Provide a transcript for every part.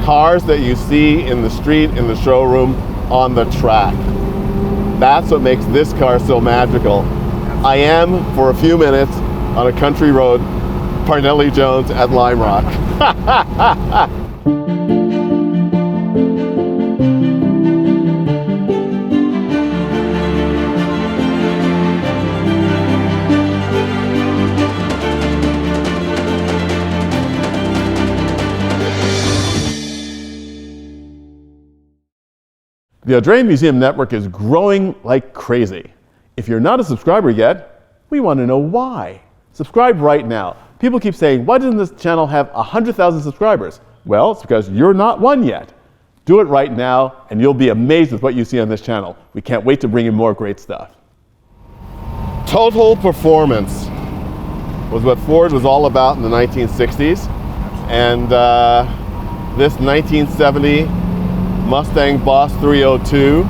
cars that you see in the street, in the showroom, on the track. That's what makes this car so magical. I am, for a few minutes, on a country road, Parnelli Jones at Lime Rock. The Audrain Museum network is growing like crazy. If you're not a subscriber yet, we want to know why. Subscribe right now. People keep saying, why doesn't this channel have 100,000 subscribers? Well, it's because you're not one yet. Do it right now, and you'll be amazed with what you see on this channel. We can't wait to bring you more great stuff. Total performance was what Ford was all about in the 1960s. And this 1970 Mustang Boss 302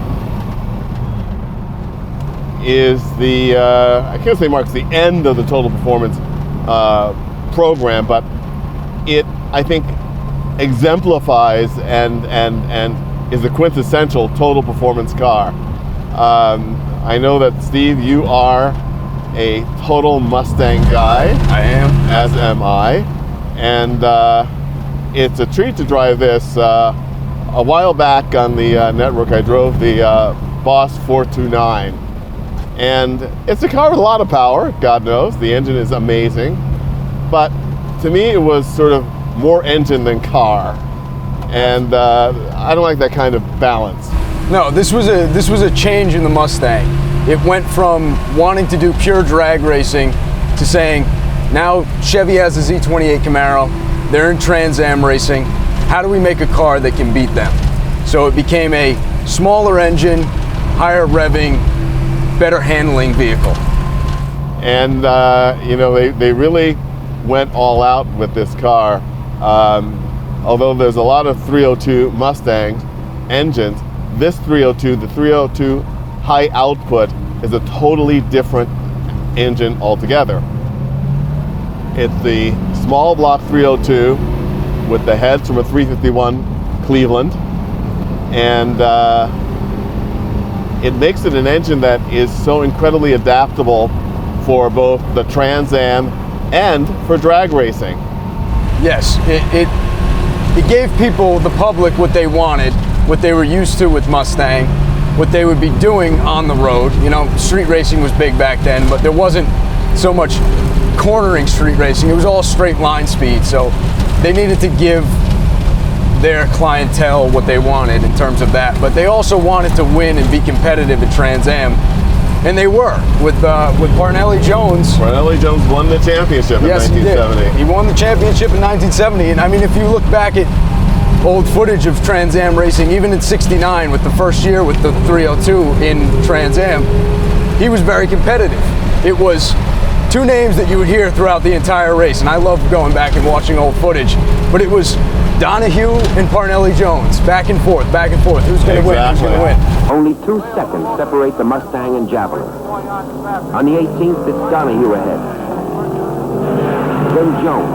is the, I can't say marks the end of the total performance program, but it, I think, exemplifies and is a quintessential total performance car. I know that, Steve, you are a total Mustang guy. I am. As am I. And it's a treat to drive this. A while back on the network, I drove the Boss 429. And it's a car with a lot of power, God knows. The engine is amazing. But to me, it was sort of more engine than car. And I don't like that kind of balance. No, this was a change in the Mustang. It went from wanting to do pure drag racing to saying, now Chevy has a Z28 Camaro, they're in Trans Am racing. How do we make a car that can beat them? So it became a smaller engine, higher revving, better handling vehicle. And you know, they really went all out with this car. Although there's a lot of 302 Mustang engines, this 302, the 302 high output, is a totally different engine altogether. It's the small block 302 with the heads from a 351 Cleveland, and it makes it an engine that is so incredibly adaptable for both the Trans Am and for drag racing. Yes, it gave people, the public, what they wanted, what they were used to with Mustang, what they would be doing on the road. You know, street racing was big back then, but there wasn't so much cornering street racing. It was all straight line speed, so they needed to give their clientele what they wanted in terms of that. But they also wanted to win and be competitive at Trans Am, and they were with Parnelli Jones. Parnelli Jones won the championship in 1970. He did. He won the championship in 1970, and I mean, if you look back at old footage of Trans Am racing, even in '69 with the first year with the 302 in Trans Am, he was very competitive. It was two names that you would hear throughout the entire race, and I love going back and watching old footage, but it was Donahue and Parnelli Jones, back and forth, back and forth. Who's going to win? Who's going to win? Only 2 seconds separate the Mustang and Javelin. On the 18th, it's Donahue ahead. Then Jones.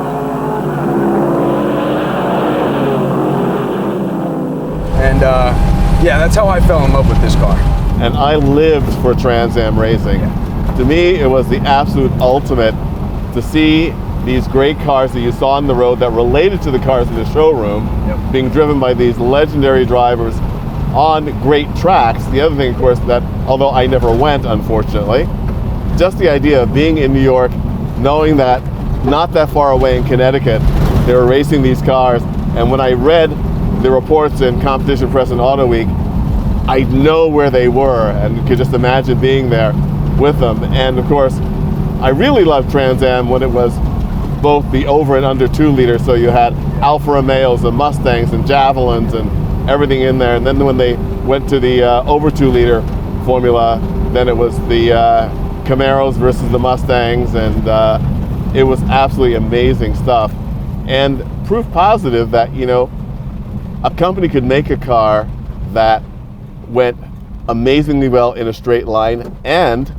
And yeah, that's how I fell in love with this car. And I lived for Trans Am racing. To me, it was the absolute ultimate to see these great cars that you saw on the road that related to the cars in the showroom, being driven by these legendary drivers on great tracks. The other thing, of course, that although I never went, unfortunately, just the idea of being in New York, knowing that not that far away in Connecticut, they were racing these cars. And when I read the reports in Competition Press and Auto Week, I know where they were and could just imagine being there with them. And of course, I really loved Trans Am when it was both the over and under 2 liter, so you had Alfa Romeos and Mustangs and Javelins and everything in there. And then when they went to the over 2 liter formula, then it was the Camaros versus the Mustangs, and it was absolutely amazing stuff. And proof positive that, you know, a company could make a car that went amazingly well in a straight line and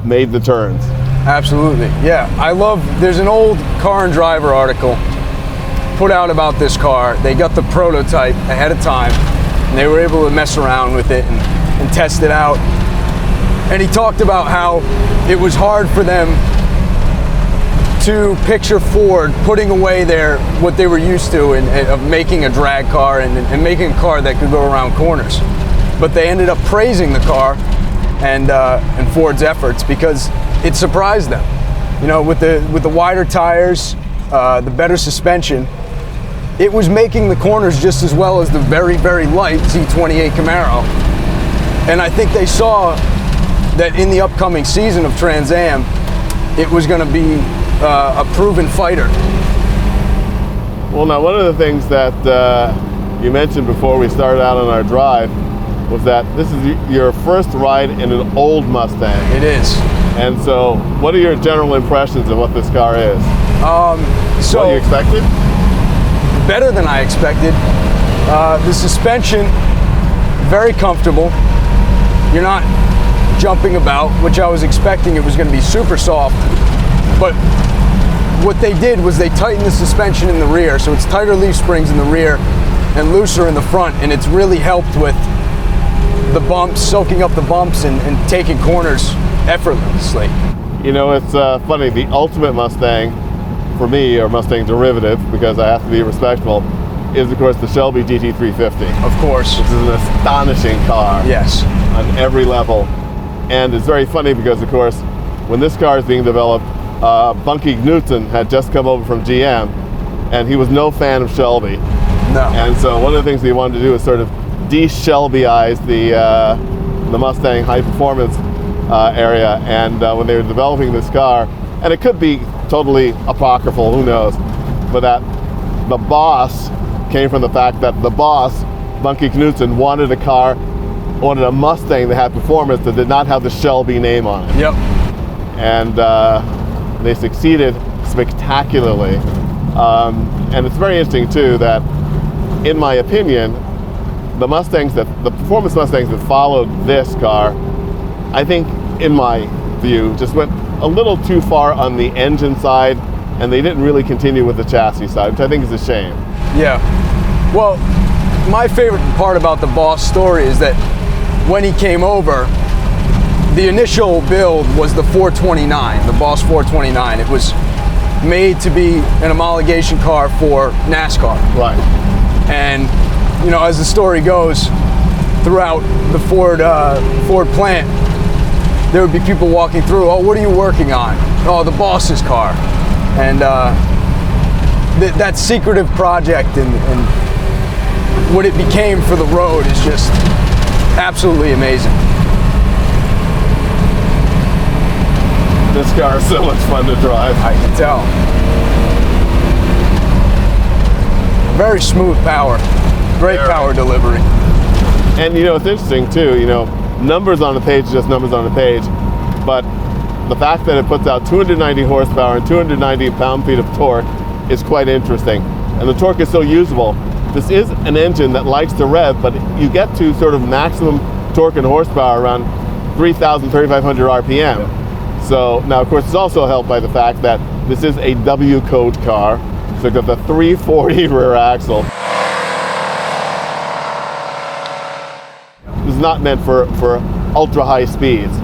made the turns. Absolutely, yeah. There's an old Car and Driver article put out about this car. They got the prototype ahead of time, and they were able to mess around with it and test it out. And he talked about how it was hard for them to picture Ford putting away what they were used to of making a drag car and making a car that could go around corners. But they ended up praising the car and Ford's efforts because it surprised them. You know, with the wider tires, the better suspension, it was making the corners just as well as the very, very light Z28 Camaro. And I think they saw that in the upcoming season of Trans Am, it was going to be a proven fighter. Well, now one of the things that you mentioned before we started out on our drive was that this is your first ride in an old Mustang. It is. And so, what are your general impressions of what this car is? So what you expected? Better than I expected. The suspension, very comfortable. You're not jumping about, which I was expecting it was going to be super soft. But what they did was they tightened the suspension in the rear, so it's tighter leaf springs in the rear and looser in the front, and it's really helped with the bumps, soaking up the bumps and taking corners effortlessly. You know, it's funny, the ultimate Mustang, for me, or Mustang derivative, because I have to be respectful, is of course the Shelby GT350. Of course. Which is an astonishing car. Yes. On every level. And it's very funny because, of course, when this car is being developed, Bunkie Knudsen had just come over from GM, and he was no fan of Shelby. No. And so one of the things he wanted to do is sort of de-Shelbyize the Mustang high performance area. And when they were developing this car, and it could be totally apocryphal, who knows, but that the Boss came from the fact that the Boss, Bunkie Knudsen, wanted a Mustang that had performance that did not have the Shelby name on it. Yep. And they succeeded spectacularly. And it's very interesting too that, in my opinion, the performance Mustangs that followed this car, I think, in my view, just went a little too far on the engine side, and they didn't really continue with the chassis side, which I think is a shame. Yeah. Well, my favorite part about the Boss story is that when he came over, the initial build was the 429, the Boss 429. It was made to be an homologation car for NASCAR. Right. And, you know, as the story goes, throughout the Ford plant, there would be people walking through, oh, what are you working on? Oh, the Boss's car. And that secretive project and what it became for the road is just absolutely amazing. This car is so much fun to drive. I can tell. Very smooth power. Great power delivery. And you know, it's interesting too, you know, numbers on the page is just numbers on the page, but the fact that it puts out 290 horsepower and 290 pound-feet of torque is quite interesting. And the torque is so usable. This is an engine that likes to rev, but you get to sort of maximum torque and horsepower around 3,000, 3,500 RPM. So now, of course, it's also helped by the fact that this is a W code car. So it's got the 340 rear axle. This is not meant for ultra high speeds.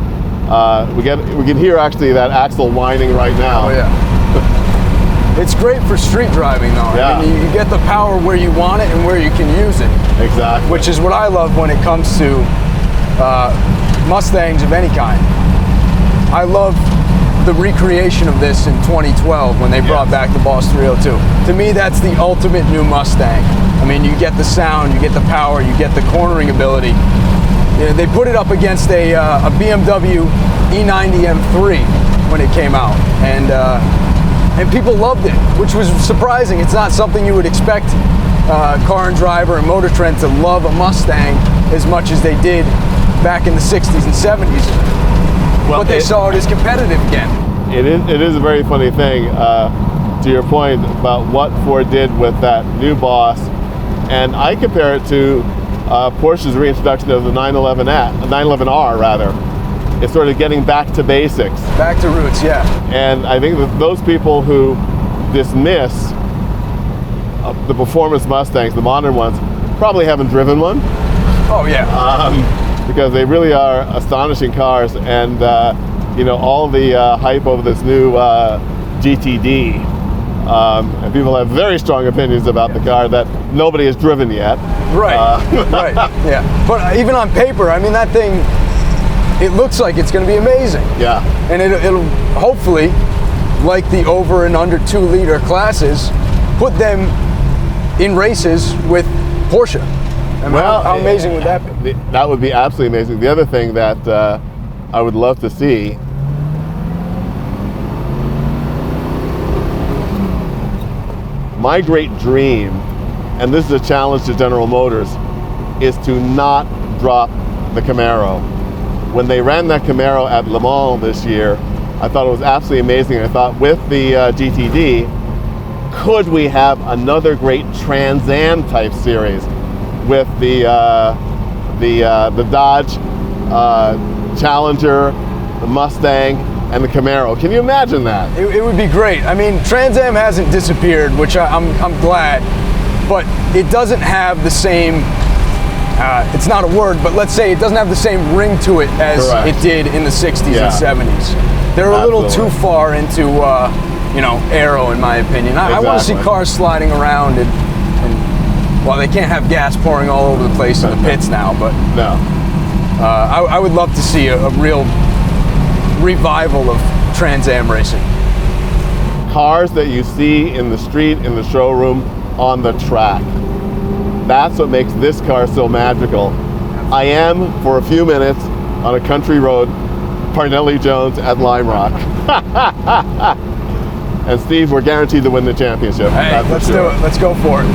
We can hear actually that axle whining right now. Oh yeah. It's great for street driving though. Yeah. I mean, you get the power where you want it and where you can use it. Exactly. Which is what I love when it comes to Mustangs of any kind. I love the recreation of this in 2012 when they brought back the Boss 302. To me, that's the ultimate new Mustang. I mean, you get the sound, you get the power, you get the cornering ability. You know, they put it up against a BMW E90 M3 when it came out, and people loved it, which was surprising. It's not something you would expect Car and Driver and Motor Trend to love a Mustang as much as they did back in the 60s and 70s. Well, but they saw it as competitive again. It is a very funny thing, to your point about what Ford did with that new Boss, and I compare it to Porsche's reintroduction of the 911R rather. It's sort of getting back to basics. Back to roots, yeah. And I think that those people who dismiss the performance Mustangs, the modern ones, probably haven't driven one. Oh yeah. Because they really are astonishing cars, and you know, all the hype over this new GTD, and people have very strong opinions about the car that nobody has driven yet. Right, right, yeah. But even on paper, I mean, that thing, it looks like it's going to be amazing. Yeah. And it'll hopefully, like the over and under 2 liter classes, put them in races with Porsche. And well, how amazing would that be? That would be absolutely amazing. The other thing that I would love to see, my great dream, and this is a challenge to General Motors, is to not drop the Camaro. When they ran that Camaro at Le Mans this year, I thought it was absolutely amazing. I thought with the GTD, could we have another great Trans Am type series with the Dodge Challenger, the Mustang, and the Camaro? Can you imagine that? It would be great. I mean, Trans Am hasn't disappeared, which I'm glad, but it doesn't have the same, it's not a word, but let's say it doesn't have the same ring to it as Correct. it did in the 60s Yeah. and 70s. They're a little too far into, you know, aero, in my opinion. I want to see Exactly. cars sliding around and well, they can't have gas pouring all over the place in the pits now, but No. I would love to see a real revival of Trans Am racing. Cars that you see in the street, in the showroom, on the track. That's what makes this car so magical. I am, for a few minutes, on a country road, Parnelli Jones at Lime Rock. And Steve, we're guaranteed to win the championship. Hey, That's for let's sure. do it. Let's go for it.